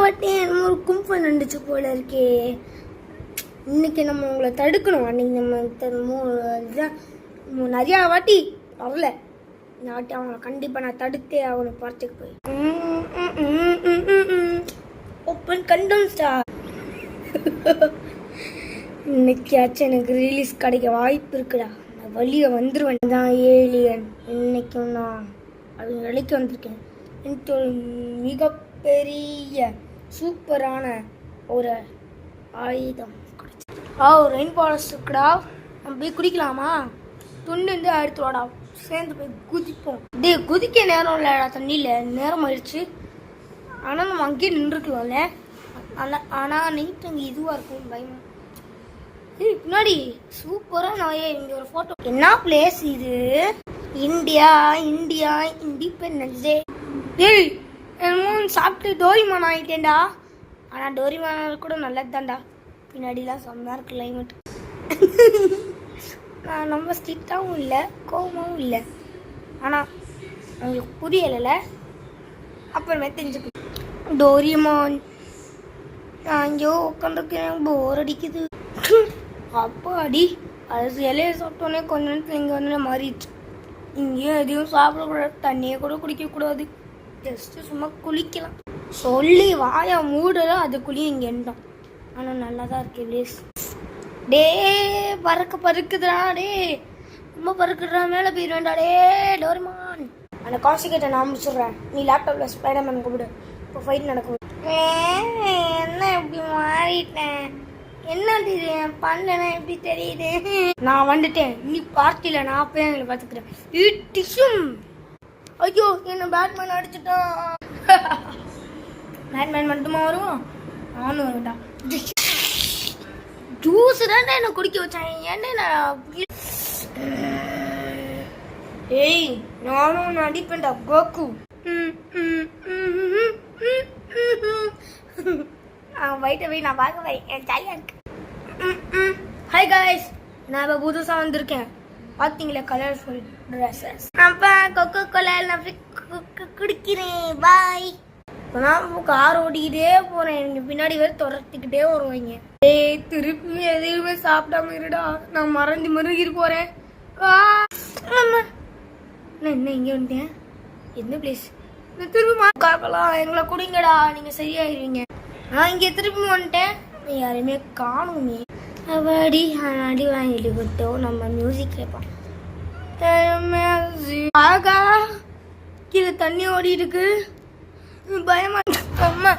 வாட்டி ஒரு கும்பல் நின்றுச்சு போல இருக்கே. இன்னைக்கு நம்ம உங்களை தடுக்கணும். அன்னைக்கு நம்ம நிறையா வாட்டி வரல. இந்த வாட்டி அவங்களை கண்டிப்பாக நான் தடுத்தே அவனை பார்த்துக்கு போய் ஓப்பன் கண்டோம்ஸ்டா. இன்னைக்காச்சும் எனக்கு ரிலீஸ் கிடைக்க வாய்ப்பு இருக்குடா. நான் வழியை வந்துடுவேன். தான் ஏலியன். இன்னைக்கும் நான் அது நிலைக்கு வந்திருக்கேன். எனக்கு ஒரு மிகப்பெரிய சூப்பரான ஒரு ஆயுதம் கிடைச்சி. ஒரு ரெயின் ஃபாரஸ்ட் இருக்குடா. நம்ம போய் குடிக்கலாமா? துண்டு வந்து அடுத்து வாடா, சேர்ந்து போய் குதிப்போம். குதிக்க நேரம் இல்லைடா, தண்ணியில் நேரம் ஆயிடுச்சு. ஆனால் நம்ம அங்கேயே நின்றுக்கலாம்ல. ஆனால் நைட்டு அங்கே இதுவாக இருக்கும் பயமா. பின்னாடி சூப்பராக நான் இங்கே ஒரு ஃபோட்டோ. என்ன பிளேஸ் இது? India independence day. ஏய் என்னமோ சாப்பிட்டு டோரிமான் ஆகிட்டேன்டா. ஆனால் டோரிமான் கூட நல்லது தான்டா. பின்னாடிலாம் செம்மையாக இருக்கு கிளைமேட். நான் ரொம்ப ஸ்ட்ரிக்டாகவும் இல்லை, கோபமாகவும் இல்லை. ஆனால் உங்களுக்கு புரியலை, அப்புறமே தெரிஞ்சுக்கணும். டோரிமான் நான் இங்கேயோ உட்காந்துருக்கேன், போர் அடிக்குது. அப்பா அடி, அது இலையை சாப்பிட்டோன்னே கொஞ்ச நேரத்தில் இங்கே வந்து மாறிடுச்சு. இங்கேயும் எதையும் சாப்பிடக்கூடாது, தண்ணியை கூட குடிக்கக்கூடாது. ஜஸ்ட்டு சும்மா குளிக்கலாம் சொல்லி வாயை மூடலாம். அது குளியும் இங்கே இருந்தோம். ஆனால் நல்லா தான் இருக்கு பிளேஸ். டே பறக்குதுடா. டே ரொம்ப பறக்குறா, மேலே போயிடுவேன்டா. டே டோரிமான், அந்த கான்சிகேட்டை நான் முடிச்சிடுறேன். நீ லேப்டாப்பில் ஸ்பைடர்மேன் கூப்பிடு. இப்போ ஃபைட் நடக்கும். என்ன எப்படி மாறிட்டேன்? என்ன தெரியும் பண்ணலன்னா எப்படி தெரியுது? நான் வந்துட்டேன். நீ பார்ட்டியில் நான் போய் எங்களை பார்த்துக்கிறேன். ஐயோ என்ன பேட்மேன் அடிச்சுட்டான். பேட்மேன் மட்டுமா வரும்? நானும் வருவேன்டா. ஜூஸ் தான்டா என்ன குடிக்க வச்சாங்க. ஏன்டா ஏய் நானும் அடிப்பேன்டா கோகு. வயிற்ற போய் நான் பார்க்க போய் என் ஜாலியாக இருக்கு. ஹாய் காய்ஸ், நான் இப்போ புதுசாக வந்திருக்கேன். பார்த்தீங்களா கலர்ஃபுல் ட்ரெஸ்ஸஸ். அப்பா கொக்கோ கோலா நான் குடிக்கிறேன். பாய். இப்போ நான் கார் ஓட்டிக்கிட்டே போகிறேன். எனக்கு பின்னாடி வேறு துரத்திக்கிட்டே வருவாங்க. ஏய் திருப்பி எதுவுமே சாப்பிடாம இருடா. நான் மருகிட்டு போகிறேன். நான் என்ன இங்கே வந்துட்டேன்? எந்த பிளேஸ்? திரும்ப காக்கலாம் எங்களை குடிங்கடா, நீங்கள் சரியாயிருவீங்க. நான் இங்கே திருப்பி வந்துட்டேன். யாரையுமே காணுமே. அடி அடி வாங்கிட்டு கொடுத்தோம். நம்ம மியூசிக் கேட்போம். ஆகா கீழே தண்ணி ஓடி இருக்கு. பயமா அம்மா